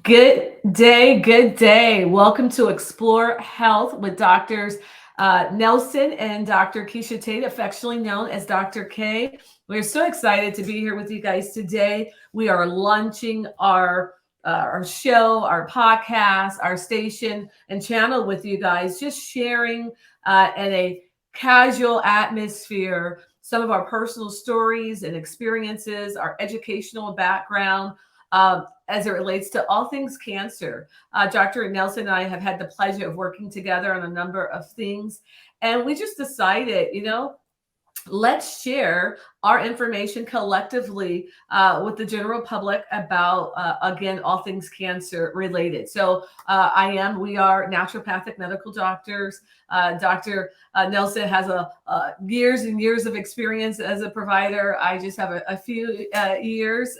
Good day, good day. Welcome to Explore Health with Doctors Nelson and Dr. Keisha Tate, affectionately known as Dr. K. We're so excited to be here with you guys today. We are launching our show, our podcast, our station and channel with you guys, just sharing in a casual atmosphere some of our personal stories and experiences, our educational background. As it relates to all things cancer. Dr. Nelson and I have had the pleasure of working together on a number of things. And we just decided, let's share our information collectively with the general public about, again, all things cancer related. So we are naturopathic medical doctors. Dr. Nelson has years and years of experience as a provider. I just have a few years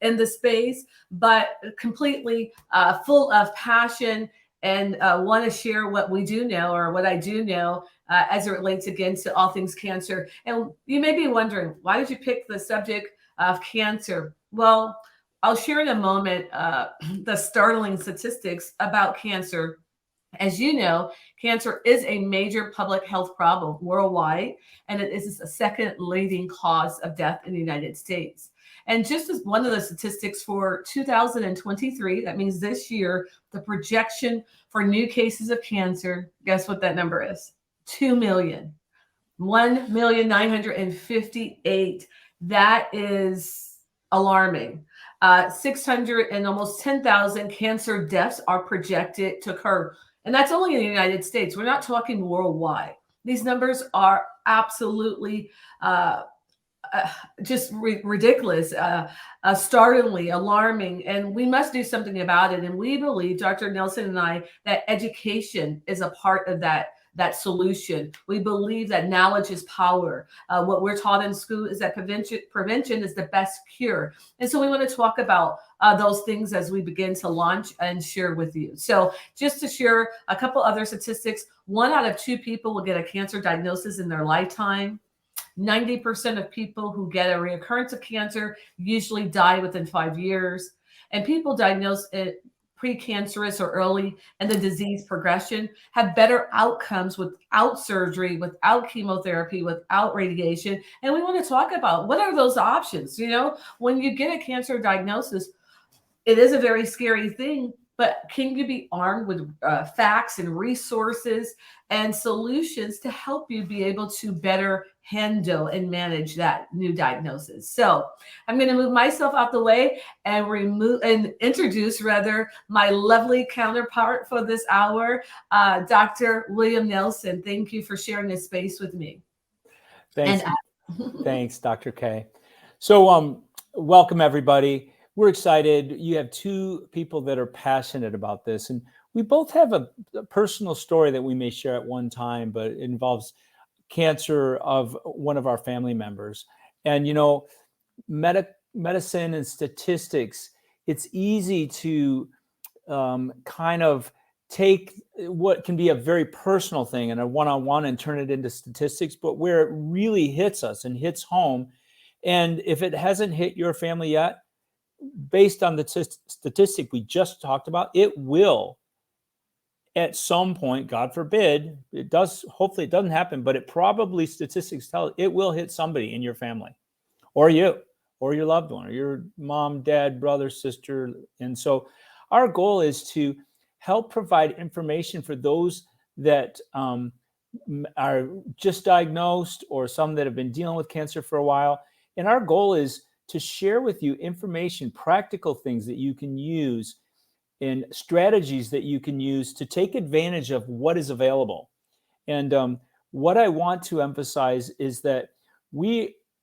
in the space, but completely full of passion and want to share what we do know or what I do know as it relates again to all things cancer. And you may be wondering, why did you pick the subject of cancer? Well, I'll share in a moment the startling statistics about cancer. As you know, cancer is a major public health problem worldwide, and it is the second leading cause of death in the United States. And just as one of the statistics for 2023, that means this year, the projection for new cases of cancer, guess what that number is? 2 million. 1,958,000. That is alarming. 600 and almost 10,000 cancer deaths are projected to occur. And that's only in the United States. We're not talking worldwide. These numbers are absolutely just ridiculous, startlingly alarming, and we must do something about it. And we believe, Dr. Nelson and I, that education is a part of that solution. We believe that knowledge is power. What we're taught in school is that prevention is the best cure. And so we want to talk about those things as we begin to launch and share with you. So just to share a couple other statistics, 1 out of 2 people will get a cancer diagnosis in their lifetime. 90% of people who get a reoccurrence of cancer usually die within 5 years. And people diagnosed precancerous or early in the disease progression have better outcomes without surgery, without chemotherapy, without radiation. And we want to talk about what are those options. When you get a cancer diagnosis, it is a very scary thing, but can you be armed with facts and resources and solutions to help you be able to better handle and manage that new diagnosis? So I'm going to move myself out the way and introduce my lovely counterpart for this hour, Dr. William Nelson. Thank you for sharing this space with me. Thanks. Thanks, Dr. K. So welcome, everybody. We're excited. You have 2 people that are passionate about this, and we both have a personal story that we may share at one time, but it involves cancer of one of our family members. And, medicine and statistics, it's easy to kind of take what can be a very personal thing and a one-on-one and turn it into statistics, but where it really hits us and hits home. And if it hasn't hit your family yet, based on the statistic we just talked about, it will at some point, God forbid, it does, hopefully it doesn't happen, but it probably, statistics tell it will hit somebody in your family or you or your loved one or your mom, dad, brother, sister. And so our goal is to help provide information for those that are just diagnosed or some that have been dealing with cancer for a while. And our goal is to share with you information, practical things that you can use and strategies that you can use to take advantage of what is available. And what I want to emphasize is that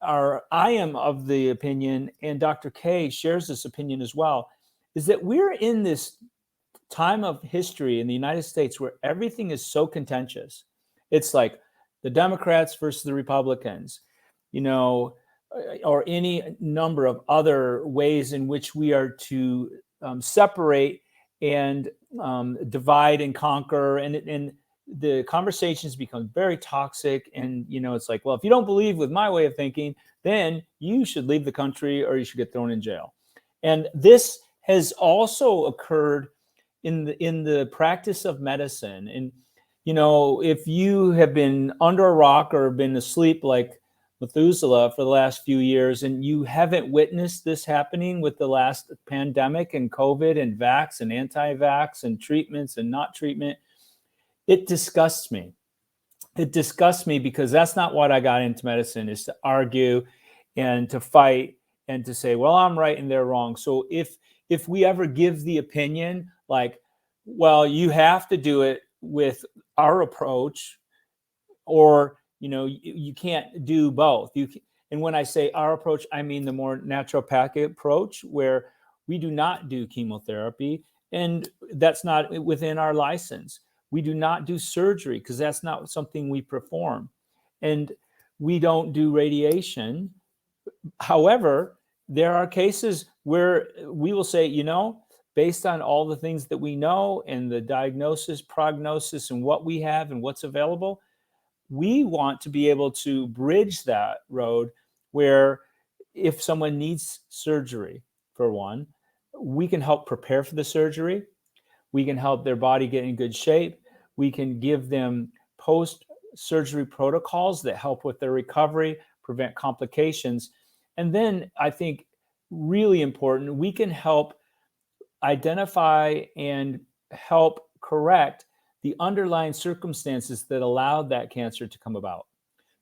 I am of the opinion, and Dr. K shares this opinion as well, is that we're in this time of history in the United States where everything is so contentious. It's like the Democrats versus the Republicans, or any number of other ways in which we are to separate and divide and conquer. And the conversations become very toxic. And, it's like, well, if you don't believe with my way of thinking, then you should leave the country or you should get thrown in jail. And this has also occurred in the practice of medicine. And if you have been under a rock or been asleep like Methuselah for the last few years, and you haven't witnessed this happening with the last pandemic and COVID and vax and anti-vax and treatments and not treatment, it disgusts me. It disgusts me because that's not what I got into medicine, is to argue and to fight and to say, well, I'm right and they're wrong. So if we ever give the opinion like, well, you have to do it with our approach, or you can't do both. And when I say our approach, I mean the more naturopathic approach, where we do not do chemotherapy, and that's not within our license. We do not do surgery because that's not something we perform, and we don't do radiation. However, there are cases where we will say, based on all the things that we know and the diagnosis, prognosis, and what we have and what's available, we want to be able to bridge that road where if someone needs surgery, for one, we can help prepare for the surgery. We can help their body get in good shape. We can give them post-surgery protocols that help with their recovery, prevent complications. And then I think really important, we can help identify and help correct the underlying circumstances that allowed that cancer to come about.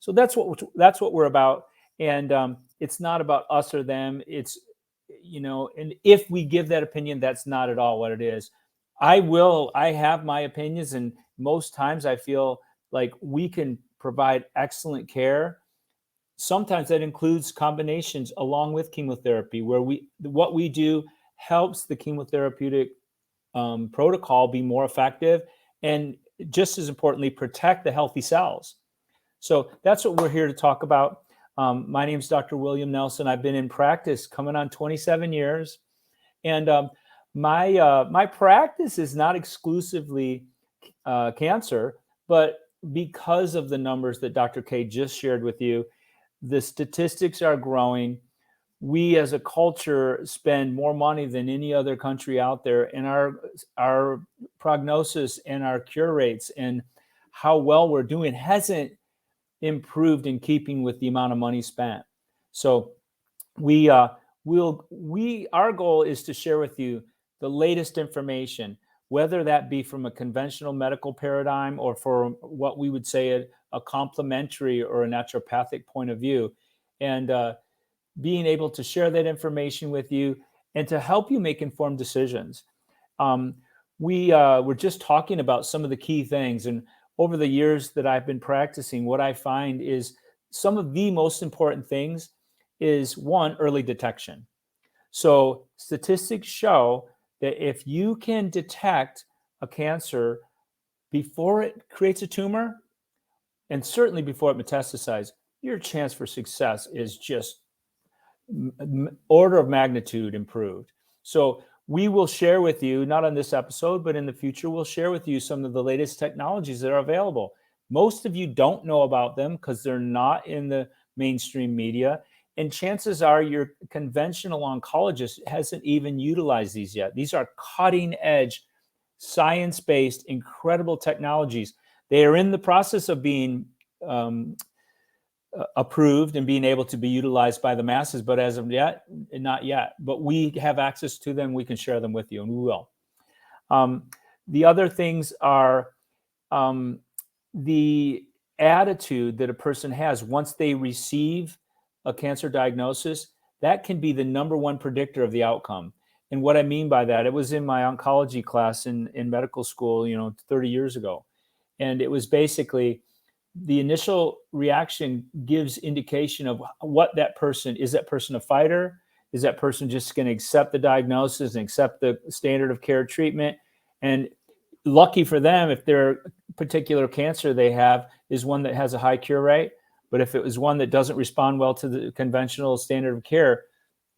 So that's what we're about. And it's not about us or them. It's, and if we give that opinion, that's not at all what it is. I have my opinions, and most times I feel like we can provide excellent care. Sometimes that includes combinations along with chemotherapy, where what we do helps the chemotherapeutic protocol be more effective, and just as importantly, protect the healthy cells. So that's what we're here to talk about. My name is Dr. William Nelson. I've been in practice coming on 27 years. And my practice is not exclusively cancer, but because of the numbers that Dr. K just shared with you, the statistics are growing. We as a culture spend more money than any other country out there, and our prognosis and our cure rates and how well we're doing hasn't improved in keeping with the amount of money spent. So our goal is to share with you the latest information, whether that be from a conventional medical paradigm or for what we would say a complementary or a naturopathic point of view, and being able to share that information with you and to help you make informed decisions. We're just talking about some of the key things. And over the years that I've been practicing, what I find is some of the most important things is, one, early detection. So statistics show that if you can detect a cancer before it creates a tumor, and certainly before it metastasizes, your chance for success is just order of magnitude improved. So we will share with you, not on this episode, but in the future, we'll share with you some of the latest technologies that are available. Most of you don't know about them because they're not in the mainstream media. And chances are your conventional oncologist hasn't even utilized these yet. These are cutting edge, science-based, incredible technologies. They are in the process of being approved and being able to be utilized by the masses, but as of yet, not yet. But we have access to them. We can share them with you, and we will. The other things are the attitude that a person has once they receive a cancer diagnosis. That can be the number one predictor of the outcome. And what I mean by that, it was in my oncology class in medical school, 30 years ago. And it was basically the initial reaction gives indication of what that person is. That person a fighter? Is that person just going to accept the diagnosis and accept the standard of care treatment? And lucky for them, if their particular cancer they have is one that has a high cure rate, but if it was one that doesn't respond well to the conventional standard of care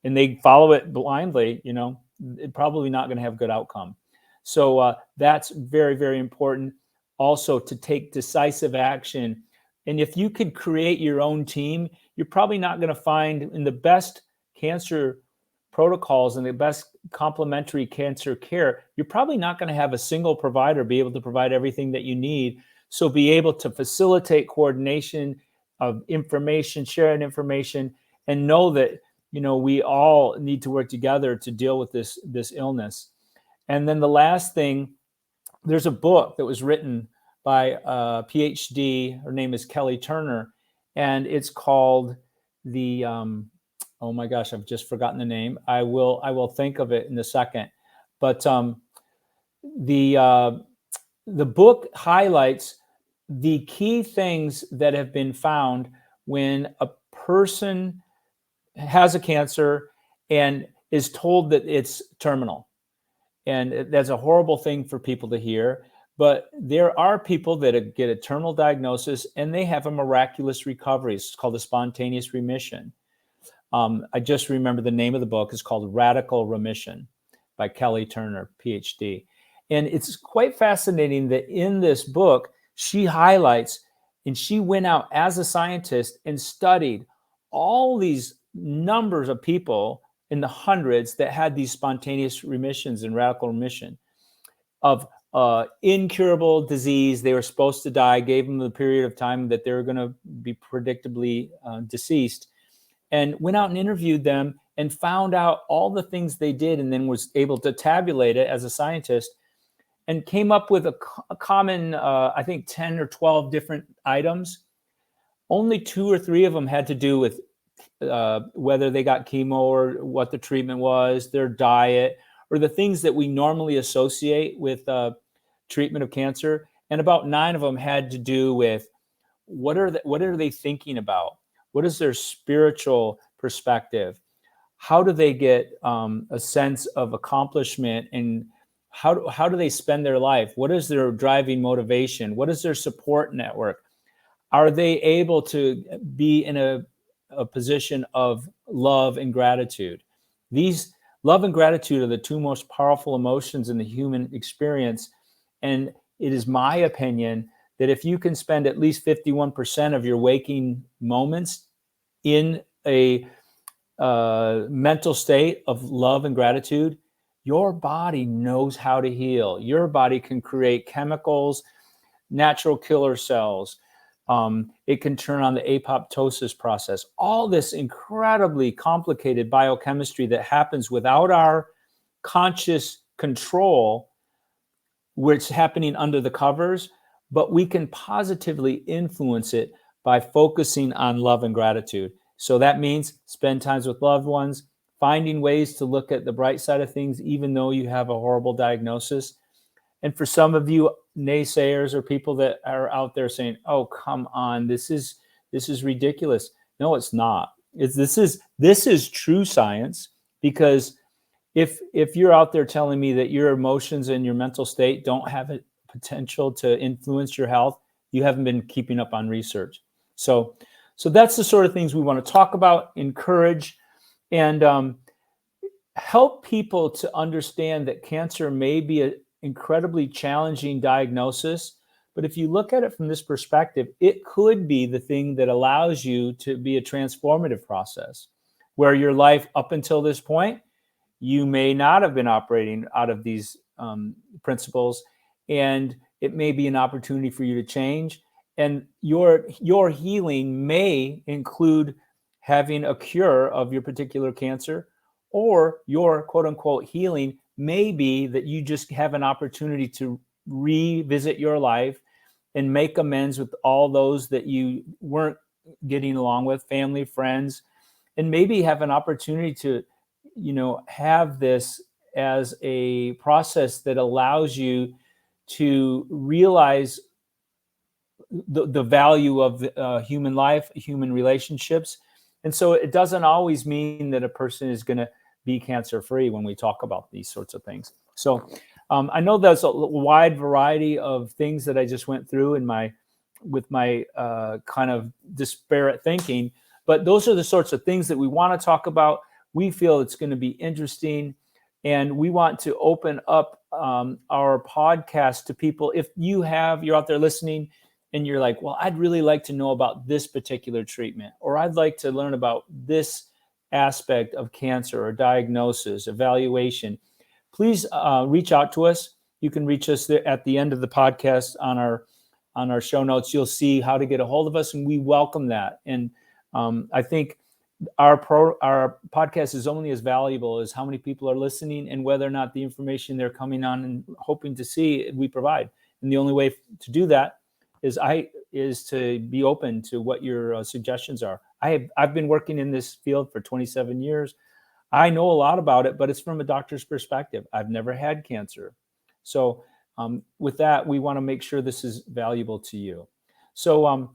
and they follow it blindly, it's probably not going to have good outcome. So that's very, very important. Also, to take decisive action. And if you could create your own team, you're probably not going to find in the best cancer protocols and the best complementary cancer care, you're probably not going to have a single provider be able to provide everything that you need. So be able to facilitate coordination of information, sharing information, and know that, we all need to work together to deal with this illness. And then the last thing, there's a book that was written by a PhD. Her name is Kelly Turner, and it's called the oh my gosh, I've just forgotten the name. I will think of it in a second. But the book highlights the key things that have been found when a person has a cancer and is told that it's terminal. And that's a horrible thing for people to hear. But there are people that get a terminal diagnosis and they have a miraculous recovery. It's called a spontaneous remission. I just remember the name of the book is called Radical Remission by Kelly Turner, PhD. And it's quite fascinating that in this book, she highlights, and she went out as a scientist and studied all these numbers of people in the hundreds that had these spontaneous remissions and radical remission of incurable disease. They were supposed to die, gave them the period of time that they were going to be predictably deceased, and went out and interviewed them and found out all the things they did, and then was able to tabulate it as a scientist and came up with a common, I think 10 or 12 different items. Only 2 or 3 of them had to do with whether they got chemo or what the treatment was, their diet, or the things that we normally associate with treatment of cancer. And about 9 of them had to do with what are they thinking about? What is their spiritual perspective? How do they get a sense of accomplishment, and how do they spend their life? What is their driving motivation? What is their support network? Are they able to be in a position of love and gratitude? These love and gratitude are the 2 most powerful emotions in the human experience. And it is my opinion that if you can spend at least 51% of your waking moments in a mental state of love and gratitude, your body knows how to heal. Your body can create chemicals, natural killer cells. It can turn on the apoptosis process. All this incredibly complicated biochemistry that happens without our conscious control, where it's happening under the covers, but we can positively influence it by focusing on love and gratitude. So that means spend times with loved ones, finding ways to look at the bright side of things, even though you have a horrible diagnosis. And for some of you naysayers or people that are out there saying, "Oh, come on, this is ridiculous." No, it's not. This is true science, because if you're out there telling me that your emotions and your mental state don't have a potential to influence your health, you haven't been keeping up on research. So that's the sort of things we want to talk about, encourage, and help people to understand that cancer may be an incredibly challenging diagnosis, but if you look at it from this perspective, it could be the thing that allows you to be a transformative process, where your life up until this point, you may not have been operating out of these principles, and it may be an opportunity for you to change. And your healing may include having a cure of your particular cancer, or your quote unquote healing may be that you just have an opportunity to revisit your life and make amends with all those that you weren't getting along with, family, friends, and maybe have an opportunity to, have this as a process that allows you to realize the value of human life, human relationships. And so it doesn't always mean that a person is going to be cancer-free when we talk about these sorts of things. So I know there's a wide variety of things that I just went through with my kind of disparate thinking, but those are the sorts of things that we want to talk about. We feel it's going to be interesting, and we want to open up our podcast to people. If you're out there listening and you're like, well, I'd really like to know about this particular treatment, or I'd like to learn about this aspect of cancer or diagnosis, evaluation, please reach out to us. You can reach us at the end of the podcast on our show notes. You'll see how to get a hold of us, and we welcome that. And I think our podcast is only as valuable as how many people are listening and whether or not the information they're coming on and hoping to see we provide. And the only way to do that is to be open to what your suggestions are. I've been working in this field for 27 years. I know a lot about it, but it's from a doctor's perspective. I've never had cancer. So with that, we want to make sure this is valuable to you. So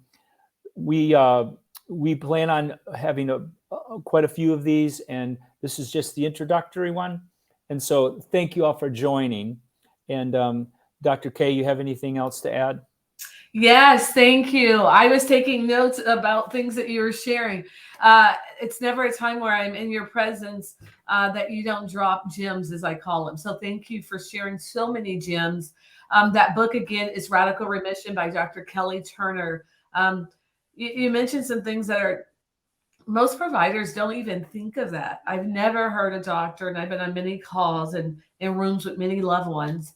we plan on having quite a few of these, and this is just the introductory one. And so thank you all for joining. And Dr. K, you have anything else to add? Yes, thank you. I was taking notes about things that you were sharing. It's never a time where I'm in your presence that you don't drop gems, as I call them. So thank you for sharing so many gems. That book, again, is Radical Remission by Dr. Kelly Turner. You mentioned some things that most providers don't even think of that. I've never heard a doctor, and I've been on many calls and in rooms with many loved ones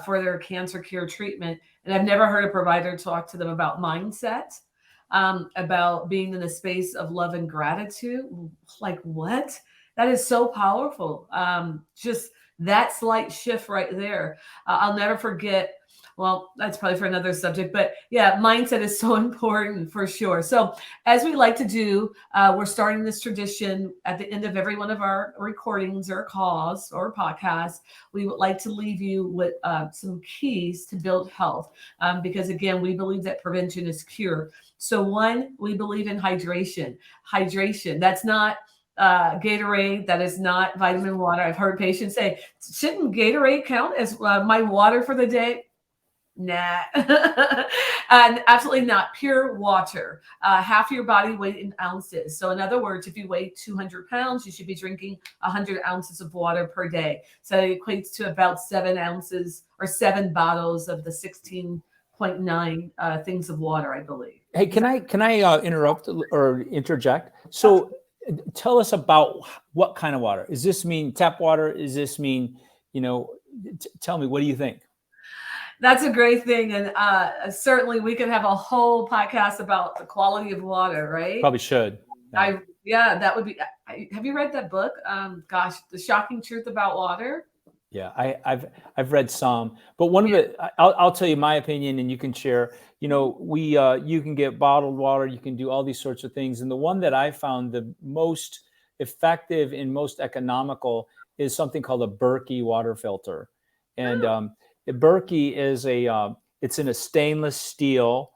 for their cancer cure treatment. And I've never heard a provider talk to them about mindset, about being in a space of love and gratitude. Like, what? That is so powerful. Just that slight shift right there. I'll never forget. Well, that's probably for another subject, but yeah, mindset is so important for sure. So as we like to do, we're starting this tradition at the end of every one of our recordings or calls or podcasts. We would like to leave you with some keys to build health, because again, we believe that prevention is cure. So one, we believe in hydration. Hydration, that's not Gatorade, that is not vitamin water. I've heard patients say, shouldn't Gatorade count as my water for the day? Nah, and absolutely not. Pure water, half your body weight in ounces. So in other words, if you weigh 200 pounds, you should be drinking 100 ounces of water per day. So it equates to about 7 ounces or 7 bottles of the 16.9 things of water, I believe. Hey, can I interrupt or interject? So tell us about what kind of water. Does this mean tap water? Does this mean, tell me, what do you think? That's a great thing. And certainly we could have a whole podcast about the quality of water, right? Probably should. Yeah, that would be. Have you read that book? The Shocking Truth About Water. Yeah, I've read some, but one of it, I'll tell you my opinion, and you can share. You can get bottled water, you can do all these sorts of things, and the one that I found the most effective and most economical is something called a Berkey water filter, and Berkey is it's in a stainless steel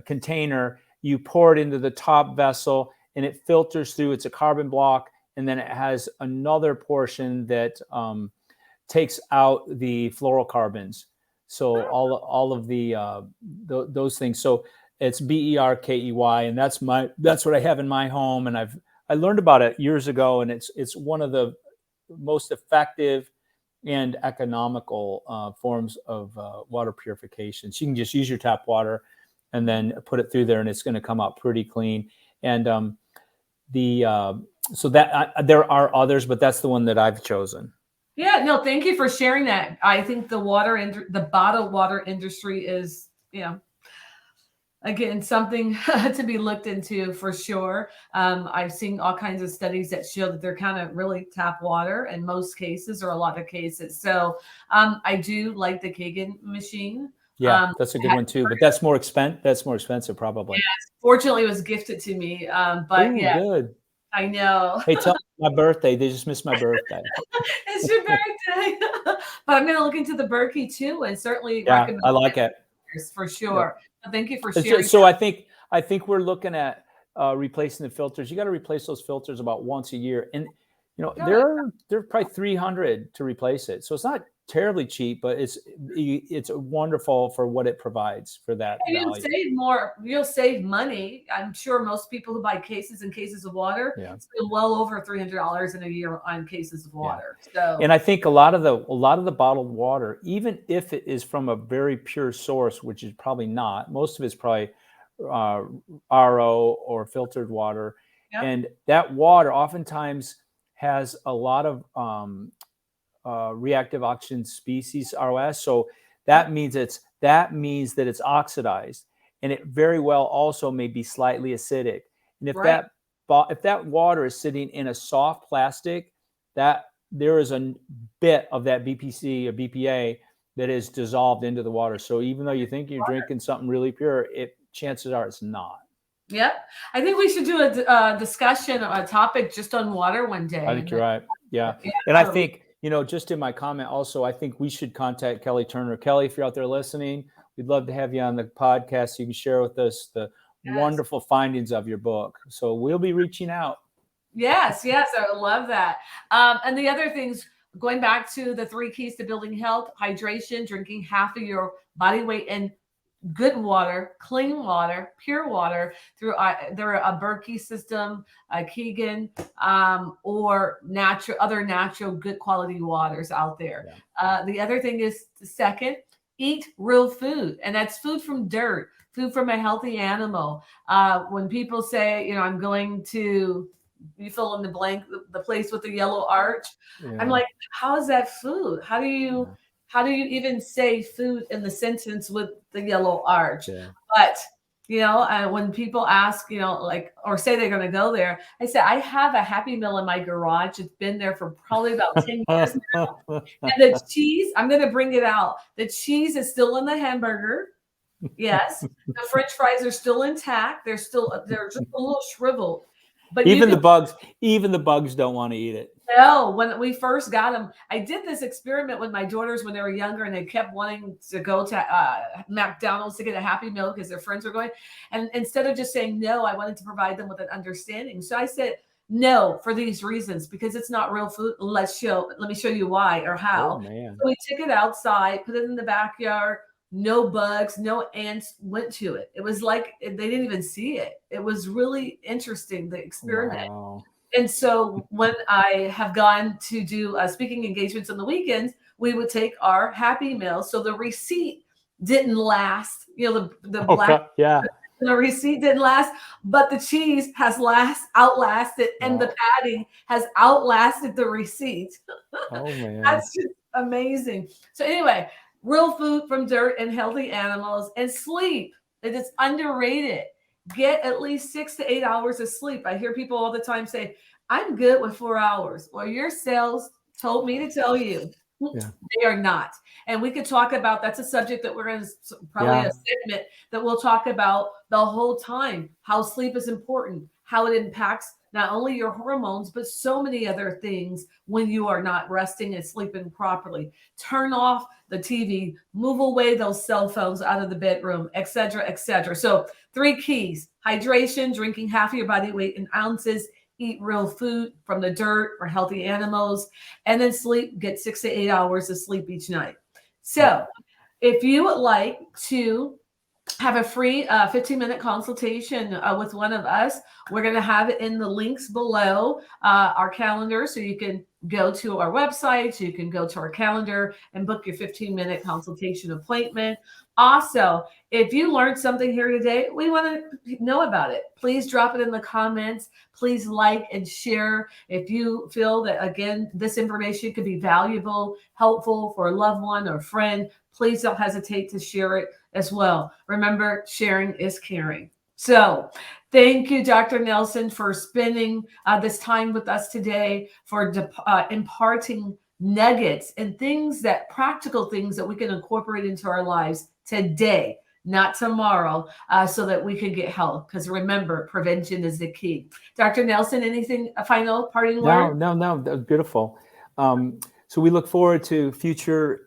container. You pour it into the top vessel, and it filters through. It's a carbon block. And then it has another portion that takes out the fluorocarbons. So all of those things. So it's Berkey, and that's what I have in my home. And I learned about it years ago, and it's one of the most effective and economical forms of water purification. So you can just use your tap water and then put it through there, and it's going to come out pretty clean. And so that there are others, but that's the one that I've chosen. Yeah, no, thank you for sharing that. I think the bottled water industry is, again, something to be looked into for sure. I've seen all kinds of studies that show that they're kind of really tap water in most cases or a lot of cases. So I do like the Kangen machine. Yeah, that's a good one too, but that's more expensive probably. Yes, fortunately it was gifted to me. But Ooh, yeah, good. I know. Hey, tell me my birthday. They just missed my birthday. It's your birthday. But I'm going to look into the Berkey too, and certainly recommend I like it for sure. Yep. Thank you for sharing. So I think we're looking at replacing the filters. You got to replace those filters about once a year, and there are probably 300 to replace it. So it's not terribly cheap, but it's wonderful for what it provides for that value. You'll save money. I'm sure most people who buy cases and cases of water spend well over $300 in a year on cases of water. So, and I think a lot of the bottled water, even if it is from a very pure source, which is probably not, most of it's probably RO or filtered water, Yep. And that water oftentimes has a lot of reactive oxygen species, ROS. So that means that it's oxidized, and it very well also may be slightly acidic. And Right. if that water is sitting in a soft plastic, that there is a bit of that BPC or BPA that is dissolved into the water. So even though you think you're drinking something really pure, chances are it's not. Yep. I think we should do a discussion, a topic just on water one day. I think you're right. Yeah. And I think, just in my comment also, I think we should contact Kelly Turner. Kelly, if you're out there listening, we'd love to have you on the podcast so you can share with us the wonderful findings of your book. So we'll be reaching out. Yes, I love that. And the other things, going back to the 3 keys to building health: hydration, drinking half of your body weight in good water, clean water, pure water through a Berkey system, a Keegan, or other natural good quality waters out there. Yeah. The other thing is, the second, eat real food, and that's food from dirt, food from a healthy animal. When people say, I'm going to, you fill in the blank, the place with the yellow arch. Yeah. I'm like, how is that food? How do you even say food in the sentence with the yellow arch? Yeah. But, when people ask, or say they're going to go there, I say, I have a Happy Meal in my garage. It's been there for probably about 10 years now. And the cheese, I'm going to bring it out. The cheese is still in the hamburger. Yes. The French fries are still intact. They're just a little shriveled. But even the bugs don't want to eat it. No, when we first got them, I did this experiment with my daughters when they were younger, and they kept wanting to go to McDonald's to get a Happy Meal because their friends were going. And instead of just saying no, I wanted to provide them with an understanding. So I said no for these reasons, because it's not real food. Let me show you why or how. Oh, man. So we took it outside, put it in the backyard. No bugs, no ants went to it. It was like they didn't even see it. It was really interesting, the experiment. Wow. And so when I have gone to do speaking engagements on the weekends, we would take our Happy Meal. So the receipt didn't last. The black, the receipt didn't last, but the cheese has outlasted, and the padding has outlasted the receipt. Oh, man. That's just amazing. So anyway, real food from dirt and healthy animals, and sleep. It is underrated. Get at least 6 to 8 hours of sleep. I hear people all the time say, I'm good with 4 hours. Well, your cells told me to tell you they are not. And we could talk about, that's a subject that we're going to probably a segment that we'll talk about the whole time, how sleep is important, how it impacts not only your hormones, but so many other things when you are not resting and sleeping properly. Turn off the TV, move away those cell phones out of the bedroom, et cetera, et cetera. So 3 keys: hydration, drinking half of your body weight in ounces, eat real food from the dirt or healthy animals, and then sleep, get 6 to 8 hours of sleep each night. So if you would like to have a free 15-minute consultation with one of us, we're going to have it in the links below our calendar. So you can go to our website, so you can go to our calendar and book your 15-minute consultation appointment. Also, if you learned something here today, we want to know about it. Please drop it in the comments. Please like and share. If you feel that, again, this information could be valuable, helpful for a loved one or friend, please don't hesitate to share it as well. Remember, sharing is caring. So thank you, Dr. Nelson, for spending this time with us today, for imparting nuggets and practical things that we can incorporate into our lives today, not tomorrow, so that we can get health. Because remember, prevention is the key. Dr. Nelson, anything, a final parting word? No, that was beautiful. So we look forward to future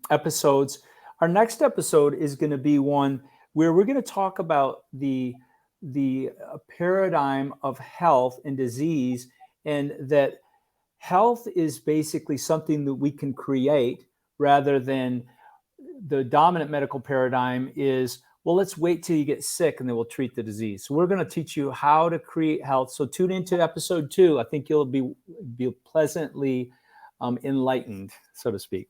episodes. Our next episode is going to be one where we're going to talk about the paradigm of health and disease, and that health is basically something that we can create, rather than the dominant medical paradigm is, well, let's wait till you get sick and then we'll treat the disease. So we're going to teach you how to create health. So tune into episode 2. I think you'll be pleasantly enlightened, so to speak.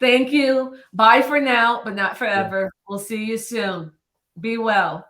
Thank you. Bye for now, but not forever. We'll see you soon. Be well.